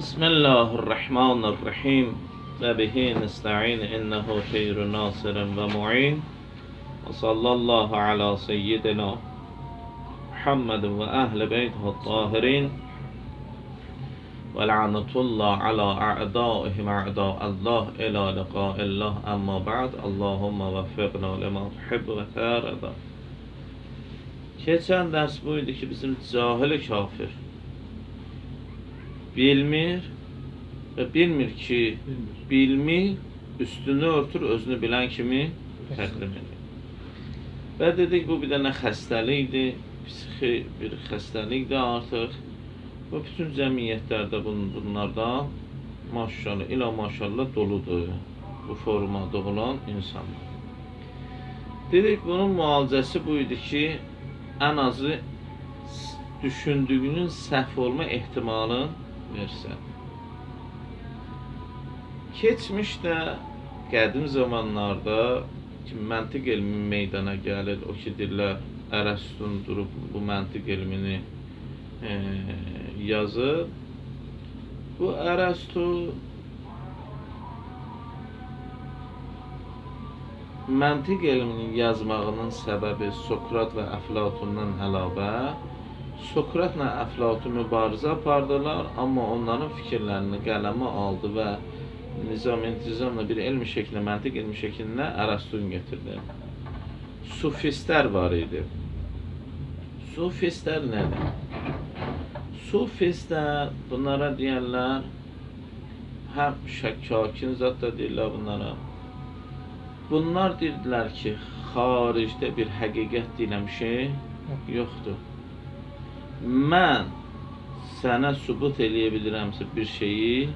Bismillahirrahmanirrahim və bihi nesta'in innehu xeyru nasirin və mu'in və sallallahu ala seyyidina Muhammedin və əhl-i beytihut tahirin və la'natullah ala a'daihim a'da'allah ila liqa'illah amma ba'd. Allahumma vəffiqna lima tuhibbu və tərədə. Keçən dərs bu idi ki, bizim cahil kafir bilmir və bilmir ki, bilmir, üstünü örtür, özünü bilən kimi təqdim edir. Və dedik, bu bir dənə xəstəlikdir, psixi bir xəstəlikdir artıq. Və bütün cəmiyyətlərdə bunlardan maşallah, ilə maşallah doludur bu formada olan insanlar. Dedik, bunun müalicəsi bu idi ki, ən azı düşündüyünün səhv olma ehtimalını versən. Keçmişdə, qədim zamanlarda ki, məntiq elmi meydana gəlir, o ki, deyirlər, Ərəstun durub bu məntiq elmini yazır. Bu Ərəstu məntiq elminin yazmağının səbəbi Sokrat və Əflatundan əlavə Sokratla Əflatun mübarizə apardılar, amma onların fikirlərini qələmə aldı və nizam-intizamla bir elmi şəkildə, məntiq elmi şəkildə Ərəstun getirdi. Sufistlər var idi. Sufistlər nədir? Sufistlər, bunlara deyərlər, həm şəkkakin zat da deyirlər bunlara. Bunlar deyirdilər ki, xaricdə bir həqiqət deyilən şey yoxdur. Mən sənə sübut eləyə bilirəmsə bir şeyi,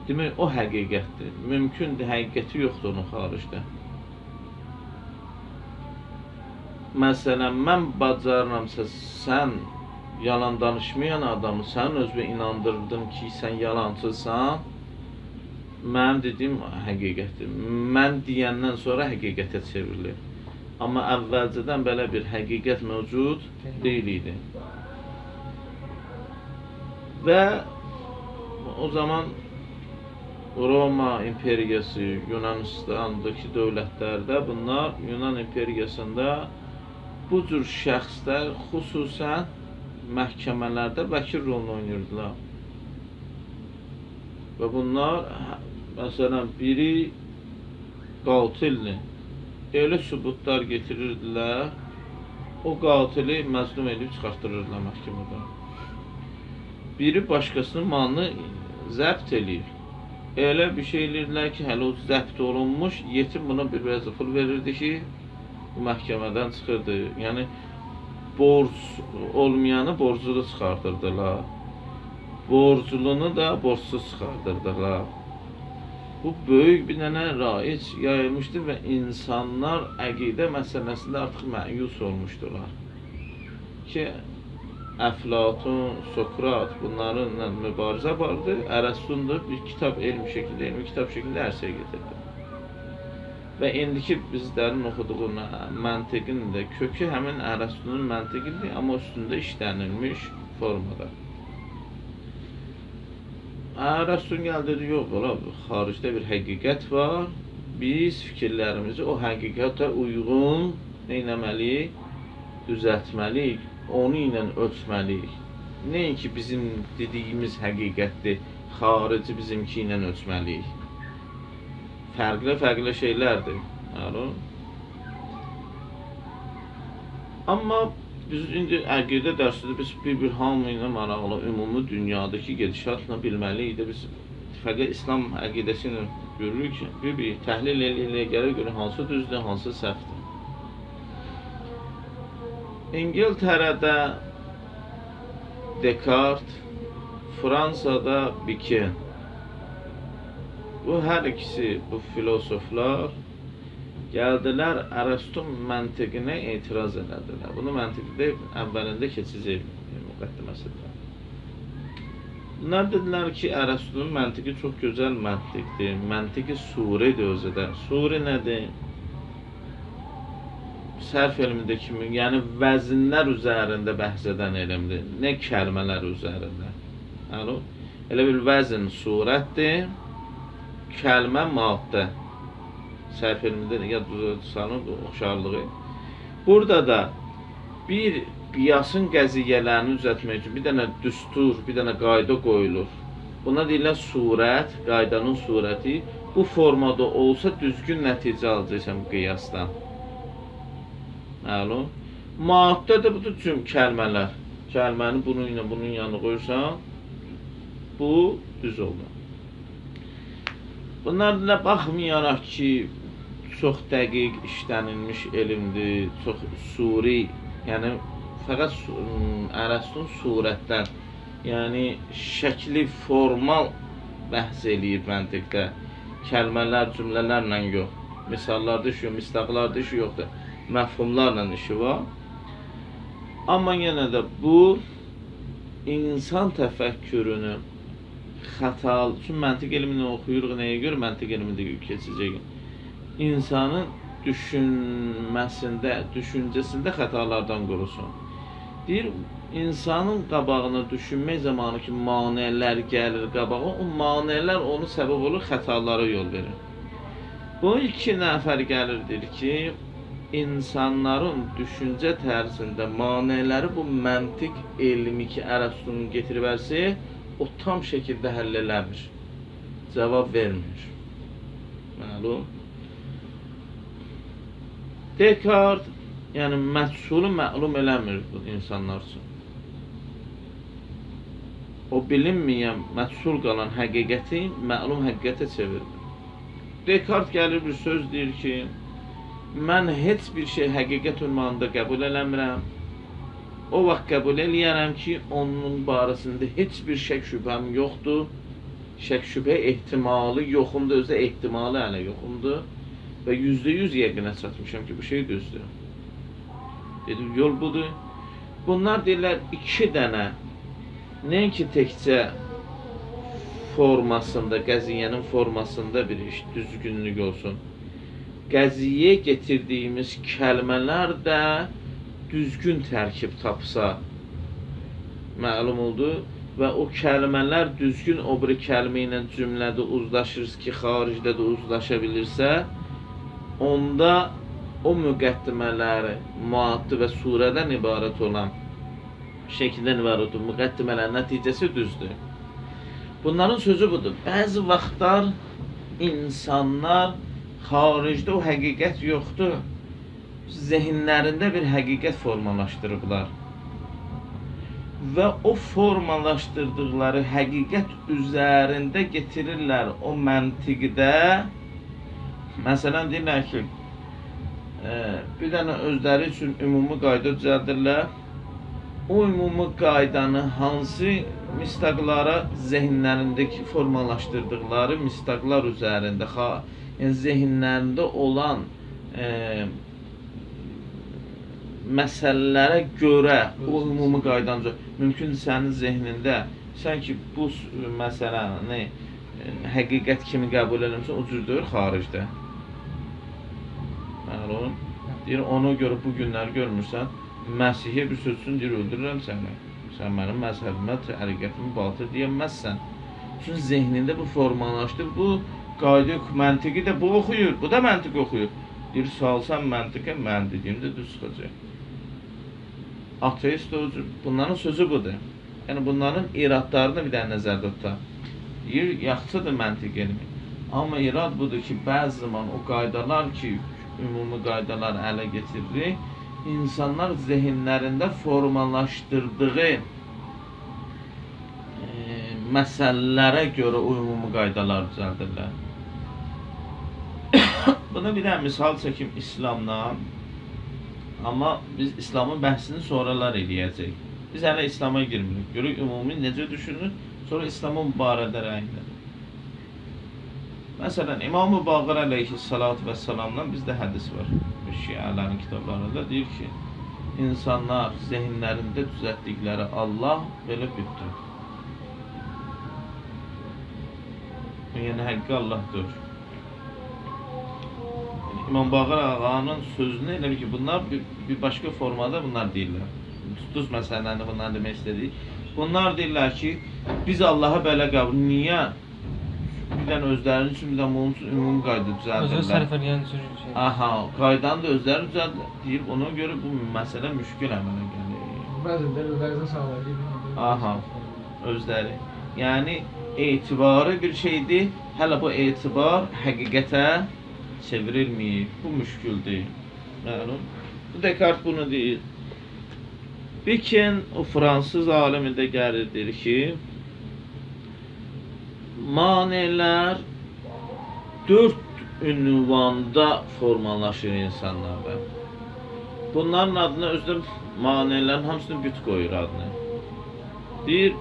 demək o həqiqətdir. Mümkündür, həqiqəti yoxdur onun xaricdə. Məsələn, mən bacarıramsa, sən yalan danışmayan adamı, sən özünə inandırdın ki, sən yalancısan, mənim dediyim həqiqətdir. Mən deyəndən sonra həqiqətə çevrilir. Amma əvvəlcədən belə bir həqiqət mövcud deyil idi. Və o zaman Roma imperiyası, Yunanistan'dakı dövlətlərdə bunlar, Yunan imperiyasında bu cür şəxslər xüsusən məhkəmələrdə vəkil rolunu oynayırdılar. Və bunlar, məsələn, biri qatildir. Elə sübutlar getirirdilər, o qatili məzlum edib çıxartdırırdılar məhkəmədən. Biri başqasının malını zəbt eləyir. Elə bir şey eləyirdilər ki, hələ o zəbt olunmuş, yetim buna bir vəzə pul verirdi ki, bu məhkəmədən çıxırdı. Yəni, borc olmayanı borclu çıxardırdılar. Borclunu da borçsuz çıxardırdılar. Bu böyük bir dənə raic yayılmışdır və insanlar əqidə məsələsində artıq məyus olmuşdular. Ki, Əflatun, Sokrat bunlarla mübarizə vardı. Ərəstun da bir kitab elmi şəkildə, elmi kitab şəkildə ərsəyə getirdi. Və indiki bizlərin oxuduğu məntiqin də kökü həmin Ərəstunun məntiqidir, amma üstündə işlənilmiş formada. Ərəstun gəldi, dedi, yox, ola, xaricdə bir həqiqət var. Biz fikirlərimizi o həqiqətə uyğun neynəməliyik? Düzəltməliyik. Onu ilə ölçməliyik. Nəinki bizim dediyimiz həqiqətdir, xarici bizimki ilə ölçməliyik. Fərqli şeylərdir. Amma biz indi əqidə dərsində biz bir hamı ilə maraqlı, ümumi dünyadakı gedişatla bilməliyik də biz fəqət İslam əqidəsi ilə görürük ki, bir təhlil eləyə görə hansı düzdür, hansı səhvdir. İngiltərədə Descartes, Fransada Bacon. Bu hər ikisi, bu filosoflar gəldilər, Ərəstun məntiqinə etiraz elədilər. Bunu məntiqdə əvvəlində keçəcək müqəddiməsidir. Bunlar dedilər ki, Ərəstunun məntiqi çox gözəl məntiqdir. Məntiqi suridir özü də. Suri nədir? Sərf elmində kimi, yəni vəzinlər üzərində bəhs edən elmdir, nə kəlmələr üzərində. Elə bir vəzn surətdir, kəlmə maddə. Səhv elmində ya sanın oxşarlığı. Burada da bir qiyasın qəziyyələrini düzəltmək üçün bir dənə düstur, bir dənə qayda qoyulur. Buna deyirlər surət, qaydanın surəti. Bu formada olsa düzgün nəticə alacaqsan qiyasdan. Məlum. Maddə də budur cüm kəlmələr. Kəlməni bunun ilə bunun yanına qoyursan, bu düz olur. Bunlar da baxmayaraq ki, çox dəqiq işlənilmiş elmdir, çox suri, yəni fəqət Ərəstun surətlər, yəni şəkli formal bəhs eləyir məntiqdə. Kəlmələr, cümlələrlə yox. Misallarda işi yox, mistaqlarda işi yoxdur. Məfhumlarla işi var. Amma yenə də bu insan təfəkkürünü xətalı, çünki məntiq elmini oxuyuruq, nəyə görə məntiq elmini keçəcək? İnsanın düşünməsində, düşüncəsində xətalardan qorusun. Deyir, insanın qabağına düşünmək zamanı ki, maneələr gəlir qabağa, o maneələr onu səbəb olur, xətalara yol verir. Bu iki nəfər gəlirdir ki, insanların düşüncə tərzində maneələri bu məntiq elmi ki, Ərəstunun getirib versə, o tam şəkildə həll eləmir, cavab vermir. Məlum. Descartes, yəni məhsulu məlum eləmir bu insanlar üçün. O bilinməyən, məhsul qalan həqiqəti məlum həqiqətə çevirir. Descartes gəlir bir söz deyir ki, mən heç bir şey həqiqət ünvanında qəbul eləmirəm. O vaxt qəbul eləyərəm ki, onun barəsində heç bir şək şübhəm yoxdur. Şək şübhə ehtimalı yoxumdur, özdə ehtimalı hələ yoxumdur. Və %100 yəqinə çatmışam ki, bu şey düzdür. Dedim, yol budur. Bunlar deyirlər, iki dənə, nəinki təkcə formasında, qəziyyənin formasında bir iş, düzgünlük olsun. Qəziyyə getirdiyimiz kəlmələr də düzgün tərkib tapsa, məlum oldu və o kəlmələr düzgün o bir kəlmə ilə cümlədə uzlaşırız ki, xaricdə də uzlaşa bilirsə, onda o müqəddimələri muaddi və surədən ibarət olan, şəkildən ibarət olan müqəddimələrin nəticəsi düzdür. Bunların sözü budur. Bəzi vaxtlar insanlar xaricdə o həqiqət yoxdur, zehinlərində bir həqiqət formalaşdırıblar. Və o formalaşdırdıqları həqiqət üzərində getirirlər o məntiqdə. Məsələn, deyirlər ki, bir dənə özləri üçün ümumi qayda düzəldirlər. O ümumi qaydanı hansı mistaqlara zehinlərindəki formalaşdırdıqları mistaqlar üzərində, yəni zehinlərində olan məsələlərə görə o ümumi qaydanı mümkün sənin zehnində, sən ki, bu məsələni həqiqət kimi qəbul eləmişsən, o cür deyir xaricdə. Məlum. Deyir, ona görə bu günləri görmürsən, Məsihə bir sözsün, deyir, öldürürəm səni. Sən mənim məzhəbimə, həqiqətimi batıl deyəməzsən. Çünki zehnində bu formalaşdır, bu qayda məntiqi də bu oxuyur, bu da məntiq oxuyur. Deyir, salsan məntiqə, mən dediyim də düz çıxacaq. Ateist o cür, bunların sözü budur. Yəni, bunların iradlarını bir dənə nəzərdə tutar. Deyir, yaxşıdır məntiq elmi. Amma irad budur ki, bəzi zaman o qaydalar ki, ümumi qaydalar ələ getirir, insanlar zehinlərində formalaşdırdığı məsələlərə görə o ümumi qaydalar düzəldirlər. Buna bir dənə misal çəkim İslamdan. Amma biz İslamın bəhsini sonralar eləyəcək. Biz hələ İslama girmirik. Görək ümumi necə düşünür, sonra İslamın barədə rəyindir. Məsələn, İmam-ı Baqir əleyhissalatu vəssalamdan bizdə hədis var. Şiələrin kitablarında deyir ki, insanlar zehinlərində düzəltdikləri Allah belə bütdür. Yəni, həqqi Allahdır. İmam Baqir ağanın sözünü elə ki, bunlar bir başqa formada bunlar deyirlər. Tutuz məsələni bunlar demək istədik. Bunlar deyirlər ki, Biz Allaha belə qəbul. Niyə? Bir dənə özlərinin üçün, bir dənə onun üçün ümumi qayda Özünü düzəldirlər. sərf edən şey. Aha, qaydanı da özləri düzəldir. Deyir, ona görə bu məsələ müşkül əmələ gəlir. Bəzən də özlərinizə sağlar. Aha, özləri. Yəni etibarı bir şeydir. Hələ bu etibar həqiqətə çevrilməyib. Bu müşküldür. Məlum. Bu Descartes bunu deyir. Bacon, o fransız alimi də gəlir, deyir ki, manelər 4 ünvanda formalaşır insanlarda. Bunların adına özdə manelerin hamısını büt qoyur adını. Bir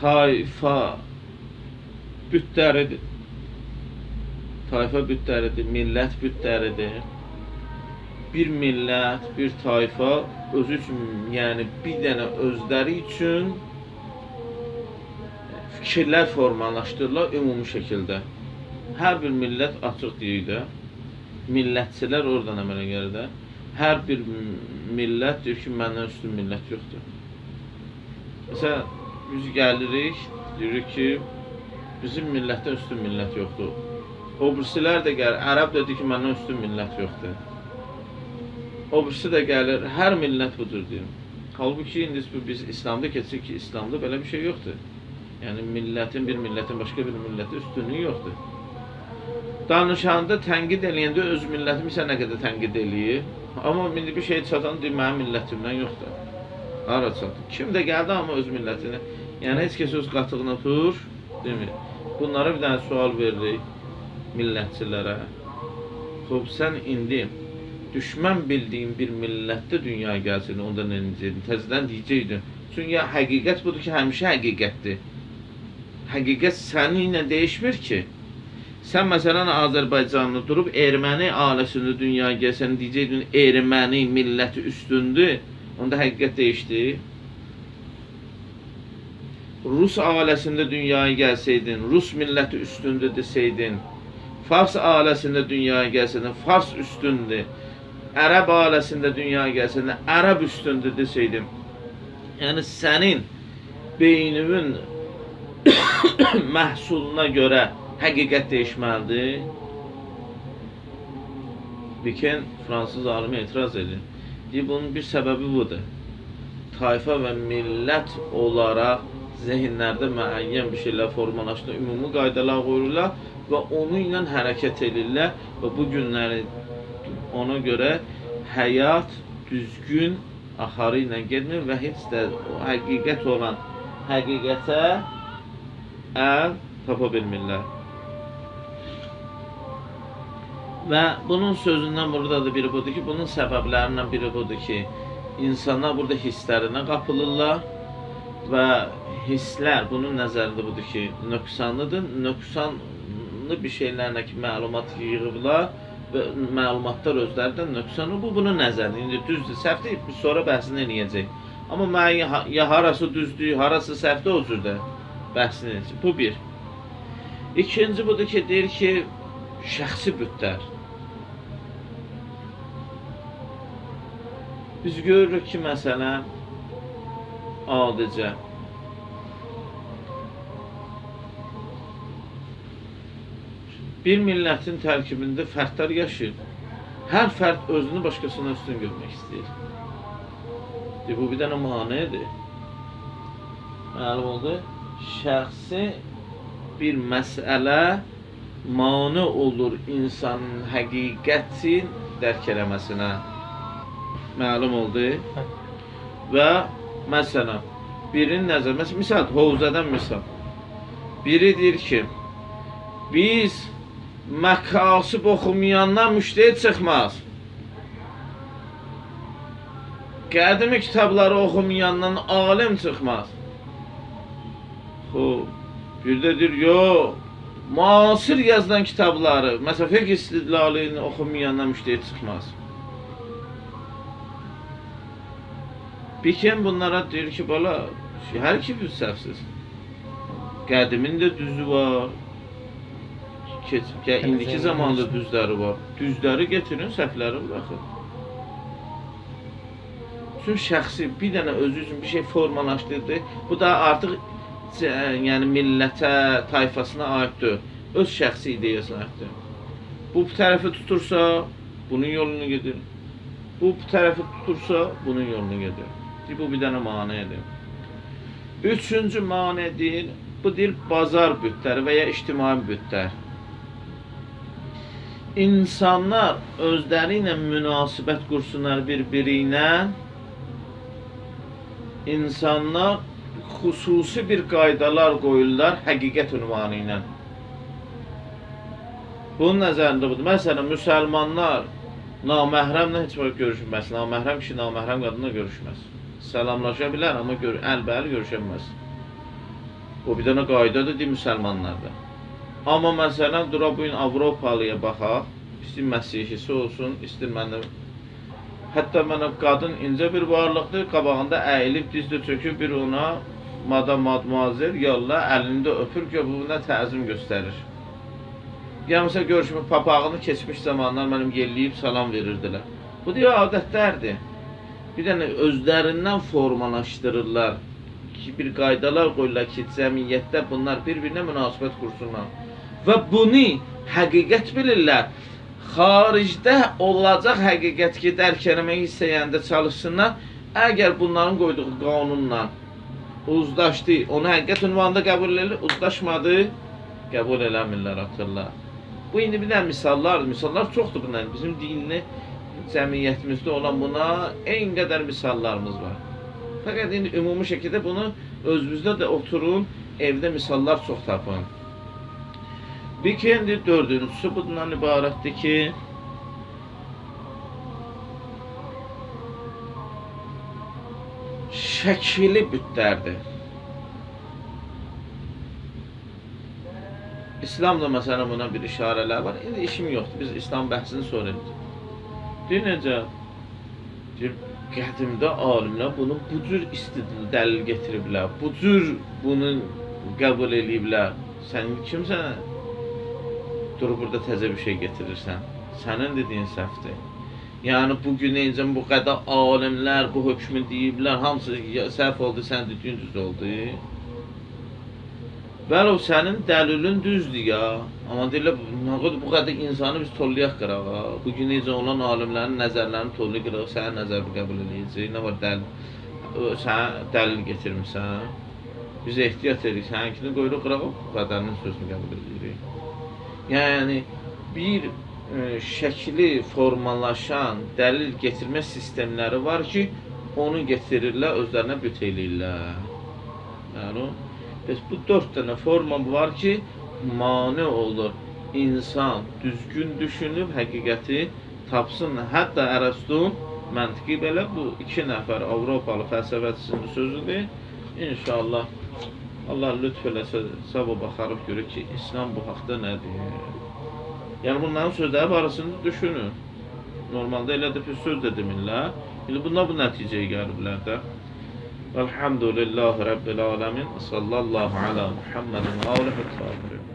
tayfa bütləridir. Tayfa bütləridir, millət bütləridir. Bir millət, bir tayfa özü üçün, yəni bir dənə özləri üçün fikirlər formalaşdırırlar ümumi şəkildə. Hər bir millət açıq deyir də, millətçilər oradan əmələ gəlir də. Hər bir millət deyir ki, məndən üstün millət yoxdur. Məsələn, biz gəlirik, deyirik ki, bizim millətdən üstün millət yoxdur. O birisilər də gəlir, ərəb də deyir ki, məndən üstün millət yoxdur. O birisi də gəlir, hər millət budur deyir. Halbuki indi biz İslamda keçirik ki, İslamda belə bir şey yoxdur. Yəni millətin bir millətin başqa bir millətə üstünlüyü yoxdur. Danışanda, tənqid eləyəndə öz millətimi isə nə qədər tənqid eləyir. Amma indi bir şey çatan deyir, mənim millətimdən yoxdur. Hara çatır? Kim də gəldi amma öz millətini. Yəni heç kəs öz qatığını tutur, demir. Bunlara bir dənə sual veririk millətçilərə. Xoş, sən indi düşmən bildiyin bir millətdə dünyaya gəlsin, onda nə necəydin? Təzədən deyəcəkdin. Çünki həqiqət budur ki, həmişə həqiqətdir. Həqiqət səninlə dəyişmir ki. Sən məsələn Azərbaycanlı durub erməni ailəsində dünyaya gəlsən, deyəcəkdin erməni milləti üstündür, onda həqiqət dəyişdi. Rus ailəsində dünyaya gəlsəydin, Rus milləti üstündür desəydin, Fars ailəsində dünyaya gəlsəydin, Fars üstündür, Ərəb ailəsində dünyaya gəlsəydin, Ərəb üstündür desəydin, yəni sənin beyninin məhsuluna görə həqiqət dəyişməlidir. Bacon, fransız alimi etiraz edir. Deyir, bunun bir səbəbi budur. Tayfa və millət olaraq zehinlərdə müəyyən bir şeylər formalaşdı, ümumi qaydalar qoyurlar və onu ilə hərəkət edirlər və bu günləri ona görə həyat düzgün axarı ilə getmir və heç də həqiqət olan həqiqətə əl tapa bilmirlər. Və bunun sözündən burada da biri budur ki, bunun səbəblərindən biri budur ki, insanlar burada hisslərinə qapılırlar və hisslər bunun nəzərində budur ki, nöqsanlıdır. Nöqsanlı bir şeylərlə ki, məlumat yığıblar və məlumatlar özlərindən nöqsanlı. Bu bunun nəzərində. İndi düzdür, səhvdir, biz sonra bəhsini eləyəcək. Amma ya harası düzdür, harası səhvdir o cürdə bəhsini eləyəcək. Bu bir. İkinci budur ki, deyir ki, şəxsi bütlər. Biz görürük ki, məsələn, adicə bir millətin tərkibində fərdlər yaşayır. Hər fərd özünü başqasına üstün görmək istəyir. Bu bir dənə manedir. Məlum oldu. Şəxsi bir məsələ mane olur insanın həqiqətin dərk eləməsinə. Məlum oldu. Və məsələn, birinin nəzər, misal, Hovzədən misal. Biri deyir ki, biz məkasib oxumayandan müştəri çıxmaz. Qədimi kitabları oxumayandan alim çıxmaz. Bir də deyir, yox, müasir yazılan kitabları, məsələn, fiqh istidlalını oxumayandan müştəri çıxmaz. Bacon bunlara deyir ki, bala, hər iki bir səhvsiz. Qədimin də düzü var, indiki zamanda düzləri var. Düzləri getirin, səhvləri bıraxın. Üçün şəxsi bir dənə özü üçün bir şey formalaşdırdı. Bu da artıq yəni millətə, tayfasına aid deyil. Öz şəxsi ideyasına aiddir. Bu tərəfi tutursa, bunun yolunu gedir. Bu tərəfi tutursa, bunun yolunu gedir. Bu bir dənə manedir. Üçüncü manedir, bu deyil bazar bütləri və ya ictimai bütlər. İnsanlar özləri ilə münasibət qursunlar bir-biri ilə. İnsanlar xüsusi bir qaydalar qoyurlar həqiqət ünvanı ilə. Bunun nəzərində budur. Məsələn, müsəlmanlar naməhrəmlə heç vaxt görüşməz. Naməhrəm kişi naməhrəm qadınla görüşməz. Salamlaşa bilər, amma əlbəli görüşəməz. O bir dənə qaydadır müsəlmanlarda. Amma məsələn, dura bu gün Avropalıya baxaq, istəyir məsihisi olsun, istəyir mənim. Hətta mənə qadın incə bir varlıqdır, qabağında əyilib, dizdə çöküb bir ona madam, madmazel, yallah, əlində öpür ki, bu nə təzim göstərir. Ya məsələn, görüşmə papağını keçmiş zamanlar mənim yelləyib salam verirdilər. Bu deyil, adətlərdir. Bir dənə özlərindən formalaşdırırlar ki, bir qaydalar qoyurlar ki, cəmiyyətdə bunlar bir-birinə münasibət qursunlar. Və bunu həqiqət bilirlər. Xaricdə olacaq həqiqət ki, dərk eləmək istəyəndə çalışsınlar. Əgər bunların qoyduğu qanunla uzlaşdı, onu həqiqət ünvanında qəbul edir, uzlaşmadı, qəbul eləmirlər, atırlar. Bu indi bir dənə misallardır. Misallar çoxdur bundan. Bizim dinli cəmiyyətimizdə olan buna eyni qədər misallarımız var. Fəqət indi ümumi şəkildə bunu özünüzdə də oturun, evdə misallar çox tapın. Bir ki, indi dördüncüsü bundan ibarətdir ki, şəkili bütlərdir. İslamda məsələn buna bir işarələr var. İndi işim yoxdur, biz İslam bəhsini sonra edəcək. Deyir necə? Deyir, qədimdə alimlər bunu bu cür dəlil getiriblər, bu cür bunu qəbul ediblər. Sən kimsən? Durub burada təzə bir şey getirirsən. Sənin dediyin səhvdir. Yəni bugün necə bu qədər alimlər bu hökmü deyiblər, hamısı səhv oldu, sən dediyin düz oldu. Bəli, o sənin dəlilin düzdür ya. Amma deyirlər, bu qədər insanı biz tollayaq qırağa. Bugün necə olan alimlərin nəzərlərini tollayaq qırağa, sənin nəzərini qəbul edəcək. Nə var, sən dəlil getirmişsən. Biz ehtiyat edirik, səninkini qoyuruq qırağa, bu qədərinin sözünü qəbul edirik. Yəni, bir şəkli formalaşan dəlil getirmə sistemləri var ki, onu getirirlər, özlərinə büt eləyirlər. Yəni, bu 4 dənə forma var ki, mane olur. İnsan düzgün düşünüb, həqiqəti tapsın. Hətta Ərəstun məntiqi belə bu 2 nəfər Avropalı fəlsəfəçisinin sözüdür. İnşallah Allah lütf eləsə, sabah baxarıq görür ki, İslam bu haqda nədir? Yəni bunların sözləri barəsində düşünün. Normalda elə də bir söz də demirlər. İndi bunlar bu nəticəyə gəliblər də. Elhamdülillahi Rabbil alemin. Sallallahu ala Muhammedin və alihi.